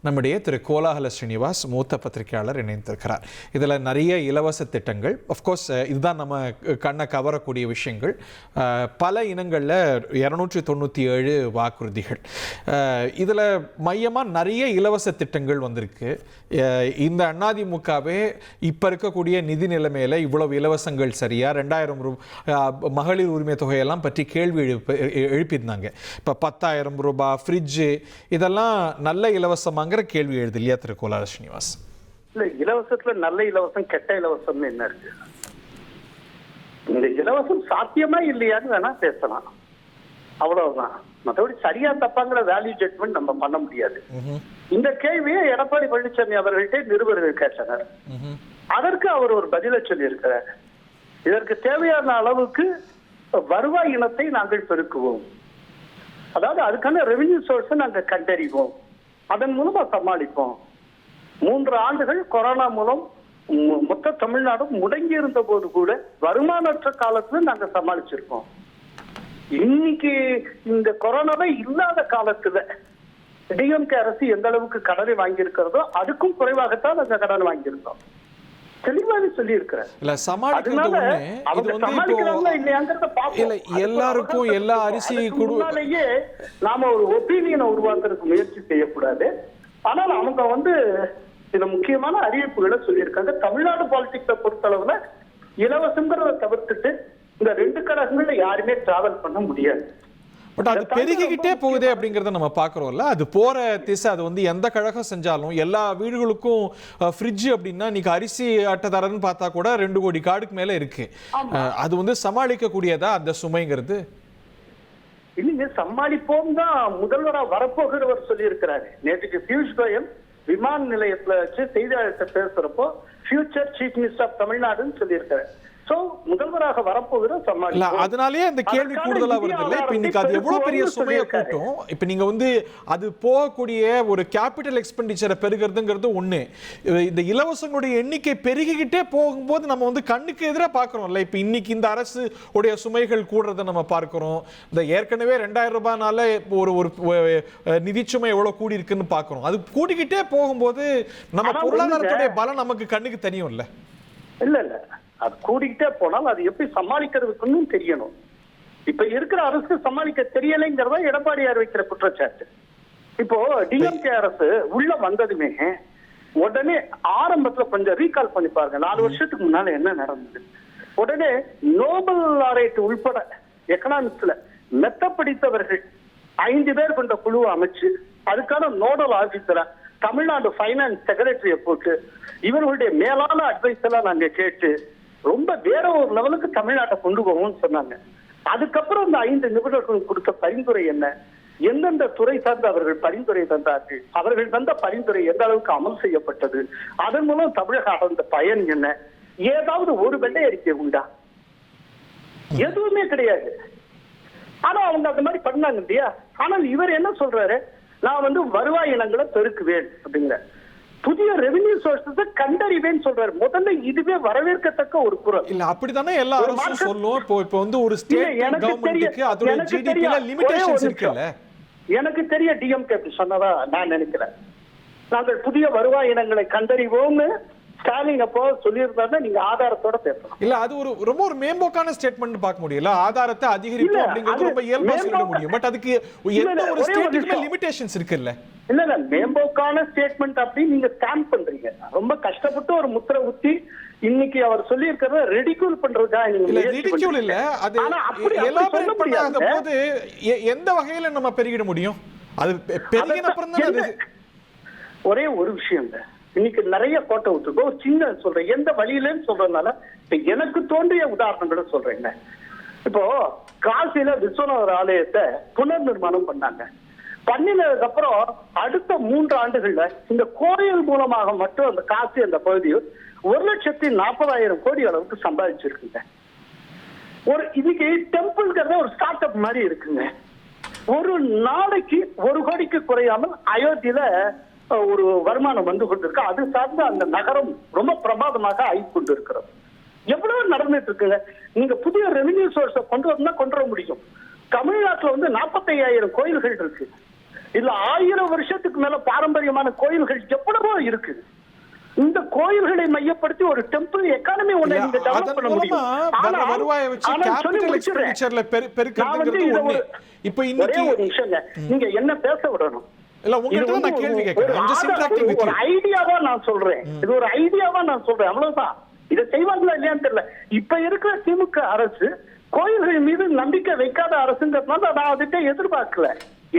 நம்முடைய திரு கோலாகல ஸ்ரீனிவாஸ் மூத்த பத்திரிகையாளர் இணைந்திருக்கிறார். இதில் நிறைய இலவச திட்டங்கள், அஃப்கோர்ஸ் இதுதான் நம்ம கண்ணை கவரக்கூடிய விஷயங்கள். பல இனங்களில் 297 வாக்குறுதிகள். இதில் மையமாக நிறைய இலவச திட்டங்கள் வந்திருக்கு. இந்த அதிமுகவே இப்போ இருக்கக்கூடிய நிதி நிலைமையில் இவ்வளவு இலவசங்கள் சரியா, 2000 மகளிர் உரிமை தொகையெல்லாம் பற்றி கேள்வி எழுப்பியிருந்தாங்க. இப்போ 10,000 ரூபாய் ஃப்ரிட்ஜு இதெல்லாம் நல்ல இலவசமாங்கிற கேள்வி எழுது இல்லையா திரு கோலாகல ஸ்ரீனிவாஸ்? இல்ல, இலவசத்துல நல்ல இலவசம் கெட்ட இலவசம்னு என்ன இருக்கு? இந்த இலவசம் சாத்தியமா இல்லையான்னு வேணா பேசலாம், அவ்வளவுதான். மற்றபடி சரியா தப்பாங்கிற வேல்யூ ஜட்மெண்ட் நம்ம பண்ண முடியாது. இந்த கேள்வியை எடப்பாடி பழனிசாமி அவர்கள்ட்ட நிருபர்கள் கேட்டனர். அதற்கு அவர் ஒரு பதிலை சொல்லி இருக்கிறார். இதற்கு தேவையான அளவுக்கு வருவாய் இனத்தை நாங்கள் பெருக்குவோம், அதாவது அதுக்கான ரெவென்யூ சோர்ஸை நாங்கள் கண்டறிவோம், அதன் மூலமா சமாளிப்போம். 3 ஆண்டுகள் கொரோனா மூலம் மொத்த தமிழ்நாடும் முடங்கி இருந்த போது கூட வருமானற்ற காலத்துல நாங்க சமாளிச்சிருக்கோம். இன்னைக்கு இந்த கொரோனாவே இல்லாத காலத்துல டிஎம்கே அரசு எந்த அளவுக்கு கடனை வாங்கி இருக்கிறதோ அதுக்கும் குறைவாகத்தான் நாங்க கடன் வாங்கியிருந்தோம். தெளிவாக சொல்லி இருக்கிறேன். எல்லாருக்கும் எல்லா அரிசி முன்னாலேயே நாம ஒரு ஒப்பீனியனை உருவாக்குறதுக்கு முயற்சி செய்யக்கூடாது. ஆனால் அவங்க சில முக்கியமான அறிவிப்புகளை சொல்லியிருக்காங்க. தமிழ்நாடு பாலிடிக்ஸை பொறுத்தளவுல இலவசங்கிறத தவிர்த்துட்டு இந்த 2 கழகங்கள்ல யாருமே டிராவல் பண்ண முடியாது. பட் அது பெருகிக்கிட்டே போகுதே அப்படிங்கிறத நம்ம பார்க்குறோம்ல. அது போகிற திசை, அது எந்த கழகம் செஞ்சாலும் எல்லா வீடுகளுக்கும் ஃப்ரிட்ஜ் அப்படின்னா இன்னைக்கு அரிசி அட்டைதாரன்னு பார்த்தா கூட 2 கோடி கார்டுக்கு மேலே இருக்கு. அது சமாளிக்கக்கூடியதா அந்த சுமைங்கிறது? இல்லைங்க, சமாளிப்போம் தான் முதல்வராக வரப்போகிறவர் சொல்லி இருக்கிறாரு. நேற்றுக்கு பியூஷ் கோயல் விமான நிலையத்துல வச்சு செய்தியாளர்கிட்ட பேசுறப்போ ஃபியூச்சர் சீஃப் மினிஸ்டர் ஆஃப் தமிழ்நாடுன்னு சொல்லியிருக்காரு. முதல்வராக வரப்போகிற அதனாலேயே இந்த கேள்வி கூடுதலா வருது இல்லை? இப்ப இன்னைக்கு அது எவ்வளவு பெரிய சுமையை கூட்டும். இப்ப நீங்க அது போகக்கூடிய ஒரு கேபிட்டல் எக்ஸ்பெண்டிச்சரை பெருகிறதுங்கிறது ஒண்ணு. இந்த இலவசங்களுடைய எண்ணிக்கை பெருகிக்கிட்டே போகும்போது நம்ம கண்ணுக்கு எதிராக பார்க்கிறோம்ல. இப்ப இன்னைக்கு இந்த அரசு உடைய சுமைகள் கூடுறதை நம்ம பார்க்கிறோம். இந்த ஏற்கனவே 2000 ரூபாய்னால ஒரு நிதிச்சுமை எவ்வளவு கூடி இருக்குன்னு பார்க்கிறோம். அது கூடிக்கிட்டே போகும்போது நம்ம பொருளாதாரத்துடைய பலம் நமக்கு கண்ணுக்கு தெரியும் இல்ல? இல்ல இல்ல, அது கூடிக்கிட்டே போனால் அது எப்படி சமாளிக்கிறதுக்குன்னு தெரியணும். இப்ப இருக்கிற அரசு சமாளிக்க தெரியலைங்கிறதா எடப்பாடியார் வைக்கிற குற்றச்சாட்டு. இப்போ டிஎம்கே அரசு உள்ள வந்ததுமே உடனே ஆரம்பத்துல கொஞ்சம் ரீகால் பண்ணி பாருங்க, 4 வருஷத்துக்கு முன்னால என்ன நடந்தது. உடனே நோபல் லாரேட் உள்பட எக்கனாமிக்ஸ்ல மெத்த படித்தவர்கள் 5 பேர் கொண்ட குழுவை அமைச்சு அதுக்கான நோடல் ஆபீசரா தமிழ்நாடு பைனான்ஸ் செக்ரட்டரிய போட்டு இவர்களுடைய மேலான அட்வைஸ் எல்லாம் நாங்க கேட்டு ரொம்ப வேற ஒரு லெவலுக்கு தமிழ்நாட்டை கொண்டு போவோம்னு சொன்னாங்க. அதுக்கப்புறம் இந்த 5 நிபுணர்கள் கொடுத்த பரிந்துரை என்ன, எந்தெந்த துறை சார்ந்து அவர்கள் பரிந்துரை தந்தார்கள், அவர்கள் தந்த பரிந்துரை எந்த அளவுக்கு அமல் செய்யப்பட்டது, அதன் மூலம் தமிழக அடைந்த பயன் என்ன, ஏதாவது ஒரு வெள்ளை அறிக்கை உண்டா? எதுவுமே கிடையாது. ஆனா அவங்க அந்த மாதிரி பண்ணாங்க இல்லையா? ஆனால் இவர் என்ன சொல்றாரு, நான் வருவாய் இனங்களை பெருக்குவேன் அப்படிங்கிற புதிய ரெவென்யூ சோர்ஸஸ் கண்டறிவேன்னு சொல்றாரு. முதல்ல இதுவே வரவேற்கத்தக்க ஒரு குரல் இல்ல. அப்படிதானே எல்லா அரசும் சொல்லும். இப்போ ஒரு ஸ்டேட் கவர்மெண்ட்க்கு அதோட ஜிடிபில லிமிட்டேஷன்ஸ் இருக்குல்ல. எனக்கு தெரிய டிஎம்கே அப்படி சொன்னதா நான் நினைக்கிறேன். நாங்கள் புதிய வருவாய் இனங்களை கண்டறிவோம்னு ஸ்டாலின் அப்போ சொல்லியிருந்தாருன்னா நீங்க ஆதாரத்தோட பேசலாம். இல்ல, அது ரொம்ப ஒரு மேம்போக்கான ஸ்டேட்மெண்ட் பார்க்க முடியல. ஆதாரத்தை அதிகரிப்போம் அப்படிங்கிறது ரொம்ப இயல்பா சொல்ல முடியும். பட் அதுக்கு எந்த ஒரு ஸ்டேட்டுக்குமே லிமிட்டேஷன்ஸ் இருக்குல்ல. இல்ல இல்ல, மேம்போக்கான ஸ்டேட்மெண்ட் அப்படின்னு நீங்க ஸ்டாம்ப் பண்றீங்க. ரொம்ப கஷ்டப்பட்டு ஒரு முத்திரை ஊத்தி இன்னைக்கு அவர் சொல்லி இருக்கிறத ரெடிக்யூல் பண்றதா? இல்ல, ரெடிக்யூல் இல்ல, அது எலாபரேட் பண்ணாத போது எந்த வகையில நம்ம பெருகிட முடியும்? அது பெருகின அப்புறம் தான் அது. ஒரே ஒரு விஷயம் இல்ல, இன்னைக்கு நிறைய கோட்டை விட்டுருக்கோம். ஒரு சின்ன சொல்றேன், எந்த வழியிலன்னு சொல்றதுனால இப்ப எனக்கு தோன்றிய உதாரணங்களை சொல்றேன். இப்போ காசியில விஸ்வநாதர் ஆலயத்தை புனர் நிர்மாணம் பண்ணாங்க. பண்ணினதுக்கு அப்புறம் அடுத்த 3 ஆண்டுகள்ல இந்த கோயில் மூலமாக மட்டும் அந்த காசி அந்த பகுதியில் 1,40,000 கோடி அளவுக்கு சம்பாதிச்சிருக்குங்க. இன்னைக்கு டெம்பிள்ங்கிறத ஒரு ஸ்டார்ட் அப் மாதிரி இருக்குங்க. ஒரு நாளைக்கு 1 கோடிக்கு குறையாமல் அயோத்தியில ஒரு வருமானம் வந்து கொண்டிருக்கு. அது சார்ந்த அந்த நகரம் ரொம்ப பிரமாதமாக ஆகிக்கொண்டு இருக்கிறது. எவ்வளவு நடந்துட்டு இருக்குங்க. நீங்க புதிய ரெவென்யூ சோர்ஸை கொண்டு வந்தா கொண்டு வர முடியும். தமிழ்நாட்டுல 45,000 கோயில்கள் இருக்கு. இல்ல 1000 வருஷத்துக்கு மேல பாரம்பரியமான கோயில்கள் எவ்வளவோ இருக்கு. இந்த கோயில்களை மையப்படுத்தி ஒரு டெம்பிள் எக்கானமி ஒண்ணு நீங்க டெவலப் பண்ண முடியும். வருவாயை வச்சு கேபிட்டல் எக்ஸ்பெண்டிச்சர்ல பெருக்கிறதுங்கிறது ஒண்ணு. இப்போ இன்னைக்கு ஒரு நிமிஷங்க, நீங்க என்ன பேச விடணும். இல்ல உங்ககிட்ட நான் கேள்வி கேக்குறேன். ஒரு ஐடியாவா நான் சொல்றேன், இது ஒரு ஐடியாவா நான் சொல்றேன், அவ்வளவுதான். இதை செய்வாங்களா இல்லையான்னு தெரியல. இப்ப இருக்கிற திமுக அரசு கோயில்கள் மீது நம்பிக்கை வைக்காத அரசுங்கிறதுனால நான் அதுக்கு எதிர்பார்க்கல.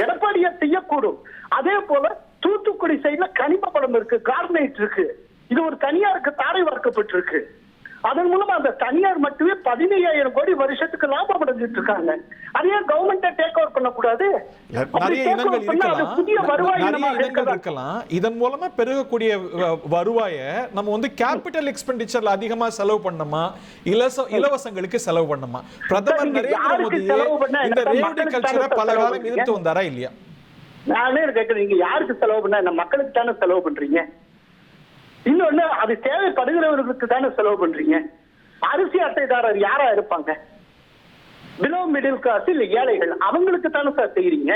எடப்பாடியா செய்யக்கூடும். அதே போல தூத்துக்குடி சைடுல கனிம வளம் இருக்கு, கார்பனேட் இருக்கு. இது ஒரு தனியாருக்கு தாரை வார்க்கப்பட்டிருக்கு. அதன் மூலமா அந்த தனியார் மட்டுமே 15,000 கோடி வருஷத்துக்கு லாபம் அடைஞ்சிட்டு இருக்காங்க. அதையே கவர்மெண்ட் டேக் ஓவர் பண்ணக்கூடாது. நிறைய இனங்கள் இருக்கலாம். இதன் மூலமா பெருகக்கூடிய வருவாயை நம்ம வந்து கேபிட்டல் எக்ஸ்பெண்டிச்சர்ல அதிகமா செலவு பண்ணணுமா, இலவசங்களுக்கு செலவு பண்ணணுமா? பிரதமர் நரேந்திர மோடி இந்த ரேவடி கல்ச்சரை பல காலம் எதிர்த்து வந்தாரா இல்லையா? நானே கேட்கிறேன், நீங்க யாருக்கு செலவு பண்ண? நம்ம மக்களுக்கு தானே செலவு பண்றீங்க. இன்னொன்னு, அது தேவைப்படுகிறவர்களுக்கு தானே செலவு பண்றீங்க. அரிசி அட்டைதாரர் யாரா இருப்பாங்க? பிலோ மிடில் கிளாஸ் இல்ல ஏழைகள், அவங்களுக்கு தானே சார் செய்யறீங்க.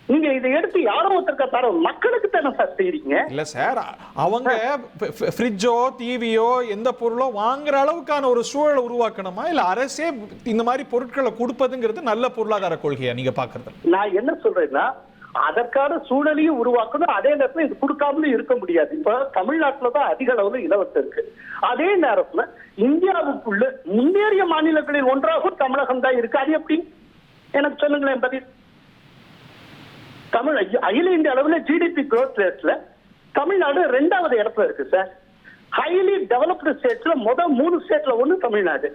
நீங்க இதை எடுத்து யாரோ ஒருத்தருக்கா தர மக்களுக்கு தானே சார் செய்யறீங்க. இல்ல சார், அவங்க ஃப்ரிட்ஜோ டிவியோ எந்த பொருளோ வாங்குற அளவுக்கான ஒரு சூழலை உருவாக்கணுமா, இல்ல அரசே இந்த மாதிரி பொருட்களை கொடுப்பதுங்கிறது நல்ல பொருளாதார கொள்கையா நீங்க பாக்குறது? நான் என்ன சொல்றேன்னா, அதற்கான சூழலையும் உருவாக்கணும். அதே நேரத்தில் இது கொடுக்காமலும் இருக்க முடியாது. இப்ப தமிழ்நாட்டுல தான் அதிக அளவுல இலவசம் இருக்கு. அதே நேரத்துல இந்தியாவுக்குள்ள முன்னேறிய மாநிலங்களில் ஒன்றாக தமிழகம் தான் இருக்கு. அது எப்படி எனக்கு சொல்லுங்களேன் பதில். தமிழ் அகில இந்திய அளவுல ஜிடிபி growth ரேட்ல தமிழ்நாடு 2வது இடத்துல இருக்கு சார். ஹைலி டெவலப்டு ஸ்டேட்ஸ்ல முதல் 3 ஸ்டேட்ல ஒண்ணு தமிழ்நாடு.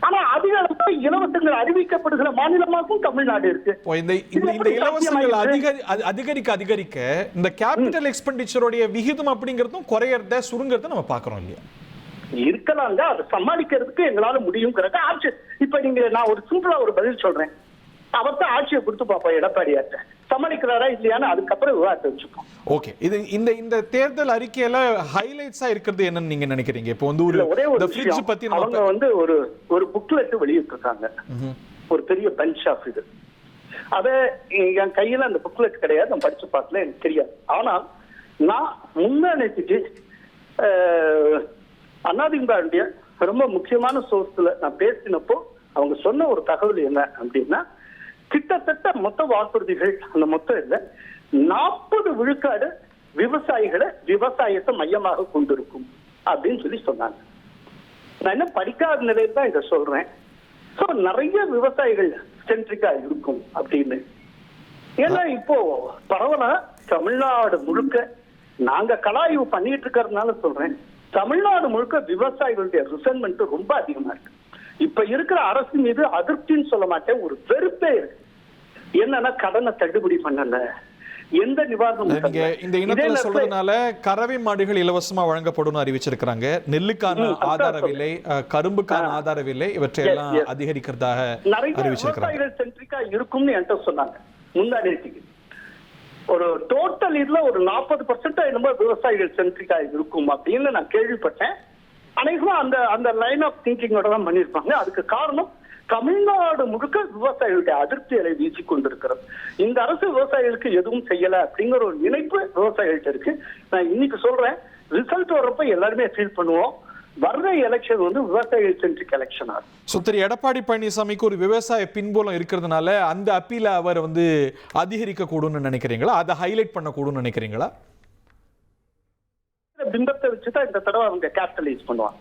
ஆனா அதிக அளவுல இலவசங்கள் அறிவிக்கப்படுகிற மாநிலமாகவும் தமிழ்நாடு இருக்கு. இந்த இலவசங்கள் அதிகரிக்க இந்த கேபிட்டல் எக்ஸ்பெண்டிச்சருடைய விகிதம் அப்படிங்கறதும் குறையறத சுருங்கறத நம்ம பாக்குறோம் இல்லையா? இருக்கலாங்க, அதை சமாளிக்கிறதுக்கு எங்களால முடியுங்கிறத ஆட்சி. இப்ப நீங்க நான் ஒரு சிம்பிளா ஒரு பதில் சொல்றேன். அவர்தான் ஆட்சியை கொடுத்து பார்ப்போம் எடப்பாடியாட்ட, சமாளிக்கிறாரா இல்லையான்னு அதுக்கப்புறம் விவாதத்தை வச்சுப்போம். ஓகே, இது இந்த தேர்தல் அறிக்கையில ஹைலைட்ஸா இருக்கிறது என்னன்னு நீங்க நினைக்கிறீங்க? இப்போ வந்து ஒரே ஒரு விஷயம், அவங்க வந்து ஒரு புக்லெட் வெளியிட்டிருக்காங்க, ஒரு பெரிய பஞ்ச் ஆஃப் இது. அத என் கையில அந்த புக்லெட் கிடையாது, நான் படிச்சு பார்க்கல, எனக்கு தெரியாது. ஆனால் நான் முன்னேற்றிட்டு அதிமுக ரொம்ப முக்கியமான சோர்ஸ்ல நான் பேசினப்போ அவங்க சொன்ன ஒரு தகவல் என்ன அப்படின்னா, கிட்டத்தட்ட மொத்த வாக்குறுதிகள் அந்த மொத்தம் இல்ல 40 விழுக்காடு விவசாயிகளை விவசாயத்தை மையமாக கொண்டிருக்கும் அப்படின்னு சொல்லி சொன்னாங்க. நான் என்ன படிக்காத நிலையில தான் இதை சொல்றேன். சோ நிறைய விவசாயிகள் சென்ட்ரிக்கா இருக்கும் அப்படின்னு. ஏன்னா இப்போ பரவலா தமிழ்நாடு முழுக்க நாங்க கலாய்வு பண்ணிட்டு இருக்கிறதுனால சொல்றேன், தமிழ்நாடு முழுக்க விவசாயிகளுடைய ரிசன்மெண்ட் ரொம்ப அதிகமா இருக்கு. இப்ப இருக்கிற அரசு மீது அதிருப்தின்னு சொல்ல மாட்டேன், ஒரு வெறுப்பே இருக்கு. என்னன்னா கடனை தள்ளுபடி பண்ணல, எந்த நிவாரணம். இந்த இனத்துல சொல்றதுனால கறவை மாடுகள் இலவசமா வழங்கப்படும் அறிவிச்சிருக்காங்க. நெல்லுக்கான ஆதார விலை, கரும்புக்கான ஆதார விலை இவற்றையெல்லாம் அதிகரிக்கிறதாக அறிவிச்சிருக்காங்க. சென்ட்ரிக்கா இருக்கும்னு என்கிட்ட சொன்னாங்க முன்னாடி. ஒரு டோட்டல் இதுல ஒரு 40% என்னமோ விவசாயிகள் சென்ட்ரிக்கா இருக்கும் அப்படின்னு நான் கேள்விப்பட்டேன். அனைவரும் அந்த லைன் ஆஃப் திங்கிங்கோட தான் பண்ணிருப்பாங்க. அதுக்கு காரணம் தமிழ்நாடு முழுக்க விவசாயிகளுடைய அதிருப்திகளை வீசி கொண்டிருக்கிறது. இந்த அரசு விவசாயிகளுக்கு எதுவும் செய்யல அப்படிங்கிற ஒரு நினைப்பு விவசாயிகள்ட்ட இருக்கு. நான் இன்னைக்கு சொல்றேன், ரிசல்ட் வர்றப்ப எல்லாருமே ஃபீல் பண்ணுவோம். வர்ற எலெக்ஷன் வந்து விவசாயிகள் சென்ட்ரிக் எலெக்ஷன் ஆகும். திரு எடப்பாடி பழனிசாமிக்கு ஒரு விவசாய பின்புலம் இருக்கிறதுனால அந்த அப்பீல அவர் வந்து அதிகரிக்க கூடும்னு நினைக்கிறீங்களா? அதை ஹைலைட் பண்ண கூடும்னு நினைக்கிறீங்களா? பிம்பத்தை வச்சுதான் இந்த தடவை அவங்க கேபிட்டலைஸ் பண்ணுவாங்க.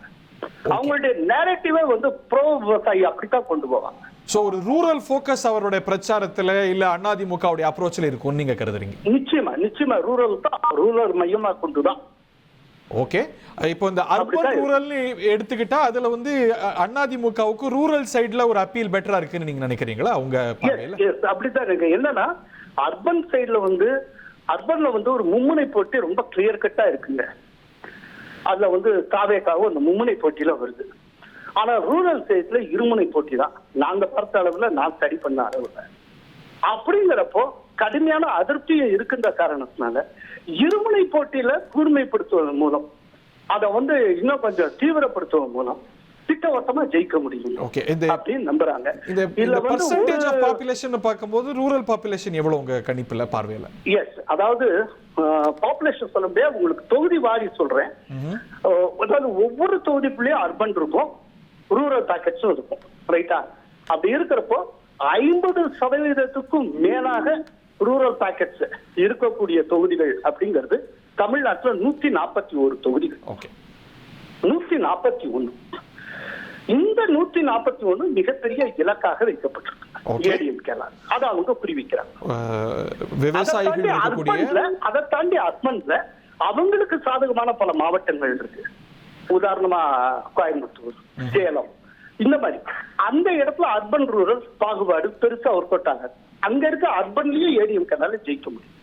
அவங்களுடைய நேரேட்டிவே வந்து ப்ரோ விவசாயி அப்படித்தான் கொண்டு போவாங்க. சோ ஒரு ரூரல் ஃபோக்கஸ் அவருடைய பிரச்சாரத்துல இல்ல அதிமுகவுடைய அப்ரோச்ல இருக்கும் நீங்க கருதுறீங்க? நிச்சயமா ரூரல் மையமா கொண்டுதான். ஓகே, இப்போ இந்த அர்பன் ரூரல் எடுத்துக்கிட்டா அதுல வந்து அதிமுகவுக்கு ரூரல் சைடுல ஒரு அப்பீல் பெட்டரா இருக்குன்னு நீங்க நினைக்கிறீங்களா? அவங்க பார்வையில அப்படித்தான் இருக்கு. என்னன்னா அர்பன் சைடுல வந்து அர்பன்ல வந்து ஒரு மும்முனை போட்டி ரொம்ப கிளியர் கட்டா இருக்குங்க. அதுல வந்து தாவேக்காவும் அந்த மும்முனை போட்டியில வருது. ஆனா ரூரல் சைட்ல இருமுனை போட்டி தான் நாங்க பார்த்த அளவுல, நான் ஸ்டடி பண்ண அளவுல. அப்படிங்கிறப்போ கடுமையான அதிருப்தியை இருக்கின்ற காரணத்தினால இருமுனை போட்டியில கூர்மைப்படுத்துவதன் மூலம், அதை வந்து இன்னும் கொஞ்சம் தீவிரப்படுத்துவதன் மூலம் திட்டவட்டமா ஜெயிக்க முடியும் ஓகே. அப்படின்னு நம்புறாங்க. இந்த பெர்சன்டேஜ் ஆஃப் பாப்புலேஷன் பார்க்கும்போது ரூரல் பாப்புலேஷன் எவ்வளவு உங்க கணிப்புல பார்வையில? எஸ், அதாவது பாப்புலேஷன் சொல்ல முடியாது, உங்களுக்கு தொகுதி வாரி சொல்றேன். அதாவது ஒவ்வொரு தொகுதிக்குள்ளேயும் அர்பன் இருக்கும், ரூரல் பேக்கெட்ஸும் இருக்கும், ரைட்டா? அப்படி இருக்கிறப்போ 50% மேலாக ரூரல் பேக்கெட்ஸ் இருக்கக்கூடிய தொகுதிகள் அப்படிங்கிறது தமிழ்நாட்டில் 141 தொகுதிகள். 141. இந்த 141 மிகப்பெரிய இலக்காக வைக்கப்பட்டிருக்கு ஏடிஎம்கேல. அதை அவங்க புரிவிக்கிறாங்க. அதை தாண்டி அர்பன்ல அவங்களுக்கு சாதகமான பல மாவட்டங்கள் இருக்கு. உதாரணமா கோயம்புத்தூர், சேலம், இந்த மாதிரி அந்த இடத்துல அர்பன் ரூரல் பாகுபாடு பெருசா ஒர்க் அவுட் ஆகாது. அங்க இருக்க அர்பன்லயும் ஏடிஎம்கேனால ஜெயிக்க முடியும்.